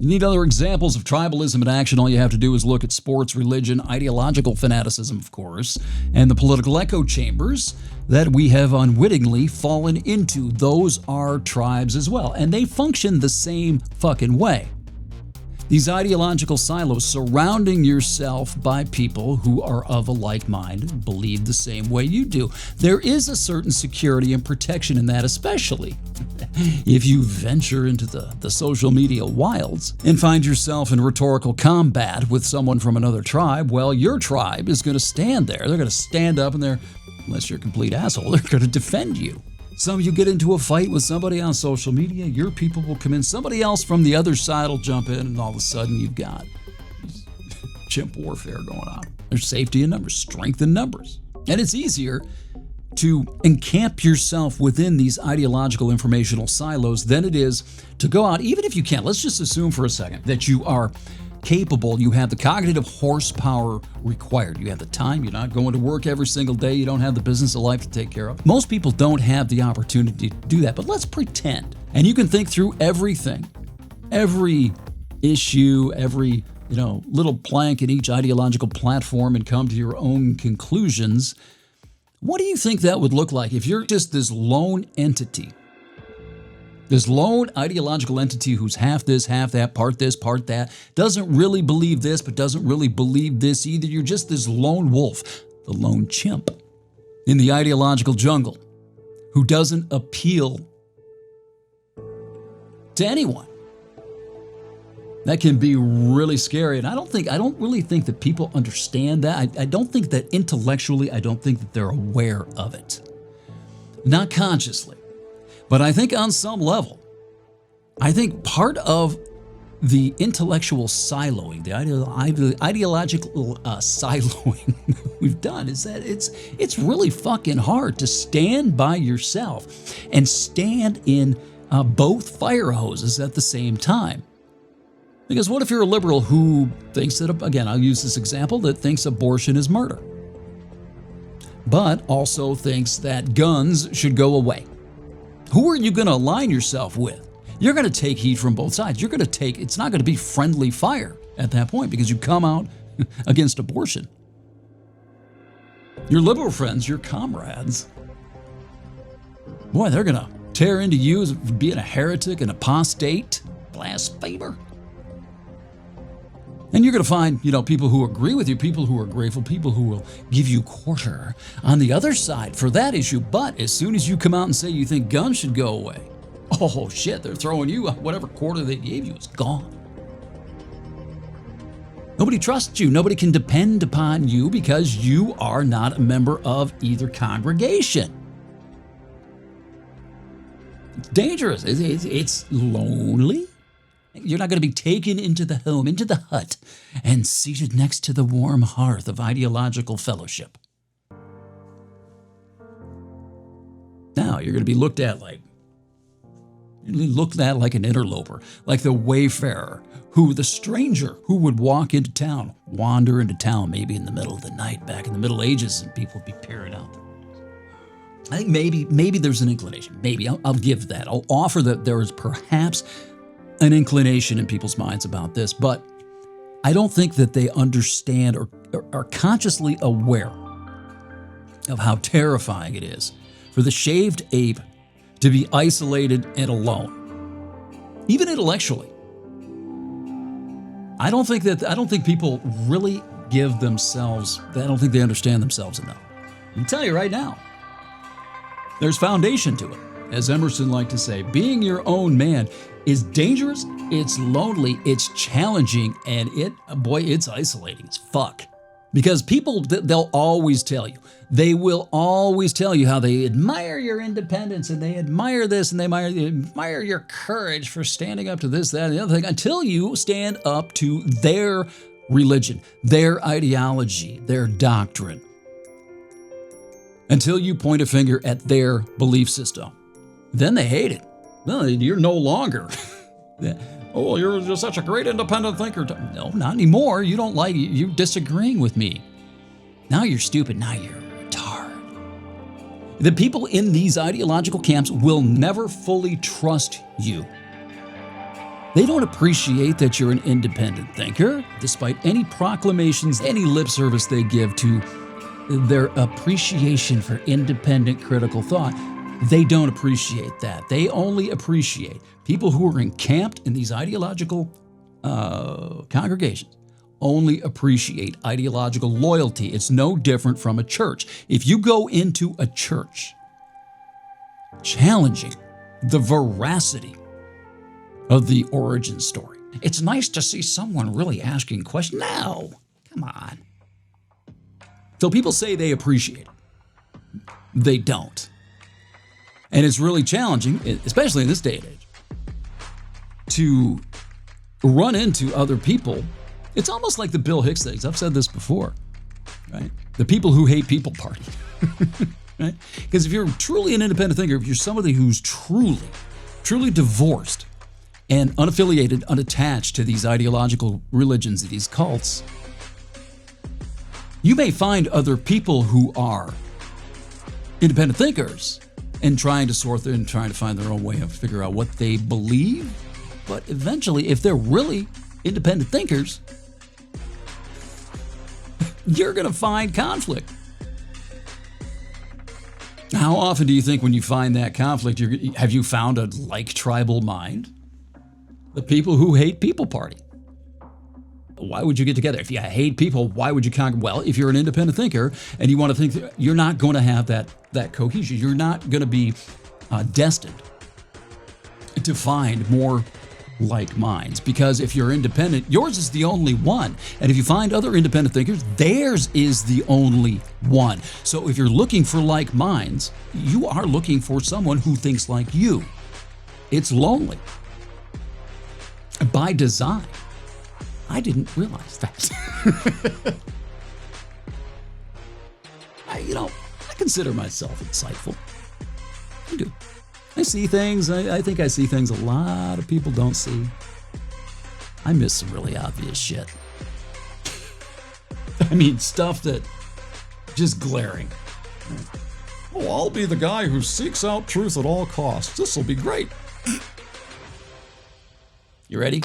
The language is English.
You need other examples of tribalism in action. All you have to do is look at sports, religion, ideological fanaticism, of course, and the political echo chambers that we have unwittingly fallen into. Those are tribes as well, and they function the same fucking way. These ideological silos, surrounding yourself by people who are of a like mind, believe the same way you do. There is a certain security and protection in that, especially if you venture into the social media wilds and find yourself in rhetorical combat with someone from another tribe. Well, your tribe is going to stand there. They're going to stand up and unless you're a complete asshole, they're going to defend you. Some of you get into a fight with somebody on social media, your people will come in, somebody else from the other side will jump in, and all of a sudden you've got chimp warfare going on. There's safety in numbers, strength in numbers. And it's easier to encamp yourself within these ideological informational silos than it is to go out, even if you can. Let's just assume for a second that you are capable, you have the cognitive horsepower required. You have the time, you're not going to work every single day, you don't have the business of life to take care of. Most people don't have the opportunity to do that, but let's pretend. And you can think through everything, every issue, every little plank in each ideological platform and come to your own conclusions. What do you think that would look like if you're just this lone entity? This lone ideological entity who's half this, half that, part this, part that, doesn't really believe this, but doesn't really believe this either. You're just this lone wolf, the lone chimp in the ideological jungle who doesn't appeal to anyone. That can be really scary, and I don't really think that people understand that. I don't think that intellectually, I don't think that they're aware of it. Not consciously. But I think on some level, I think part of the intellectual siloing, the ideological siloing we've done is that it's really fucking hard to stand by yourself and stand in both fire hoses at the same time. Because what if you're a liberal who thinks that, again, I'll use this example, that thinks abortion is murder, but also thinks that guns should go away? Who are you going to align yourself with? You're going to take heat from both sides. It's not going to be friendly fire at that point because you come out against abortion. Your liberal friends, your comrades, boy, they're going to tear into you as being a heretic, an apostate, blasphemer. And you're going to find, people who agree with you, people who are grateful, people who will give you quarter on the other side for that issue. But as soon as you come out and say you think guns should go away, oh shit, they're throwing you, whatever quarter they gave you is gone. Nobody trusts you. Nobody can depend upon you because you are not a member of either congregation. It's dangerous. It's lonely. You're not going to be taken into the home, into the hut, and seated next to the warm hearth of ideological fellowship. Now you're going to be looked at like an interloper, like the wayfarer, the stranger who would walk into town, wander into town maybe in the middle of the night back in the Middle Ages, and people would be peering out there. I think maybe there's an inclination. Maybe I'll give that. I'll offer that there is perhaps an inclination in people's minds about this, but I don't think that they understand or are consciously aware of how terrifying it is for the shaved ape to be isolated and alone, even intellectually. I don't think people really give themselves, I don't think they understand themselves enough. I can tell you right now, there's foundation to it. As Emerson liked to say, being your own man is dangerous, it's lonely, it's challenging, and it's isolating as fuck. Because people, they'll always tell you. They will always tell you how they admire your independence and they admire this and they admire your courage for standing up to this, that, and the other thing until you stand up to their religion, their ideology, their doctrine. Until you point a finger at their belief system. Then they hate it. No, you're no longer. Oh, you're just such a great independent thinker. No, not anymore. You don't like it. You're disagreeing with me. Now you're stupid. Now you're a retard. The people in these ideological camps will never fully trust you. They don't appreciate that you're an independent thinker, despite any proclamations, any lip service they give to their appreciation for independent critical thought. They don't appreciate that. They only appreciate people who are encamped in these ideological congregations only appreciate ideological loyalty. It's no different from a church. If you go into a church challenging the veracity of the origin story, it's nice to see someone really asking questions. No, come on. So people say they appreciate it. They don't. And it's really challenging, especially in this day and age, to run into other people. It's almost like the Bill Hicks things. I've said this before, right? The people who hate people party, right? Because if you're truly an independent thinker, if you're somebody who's truly divorced and unaffiliated, unattached to these ideological religions, these cults, you may find other people who are independent thinkers and trying to sort through and trying to find their own way of figure out what they believe. But eventually, if they're really independent thinkers, you're going to find conflict. How often do you think when you find that conflict, have you found a like tribal mind? The people who hate people party. Why would you get together? If you hate people, why would you conquer? Well, if you're an independent thinker and you want to think, you're not going to have that cohesion. You're not going to be destined to find more like minds, because if you're independent, yours is the only one. And if you find other independent thinkers, theirs is the only one. So if you're looking for like minds, you are looking for someone who thinks like you. It's lonely. By design. I didn't realize that. I consider myself insightful. I do. I see things. I think I see things a lot of people don't see. I miss some really obvious shit. I mean, stuff that just glaring. Oh, I'll be the guy who seeks out truth at all costs. This will be great. You ready?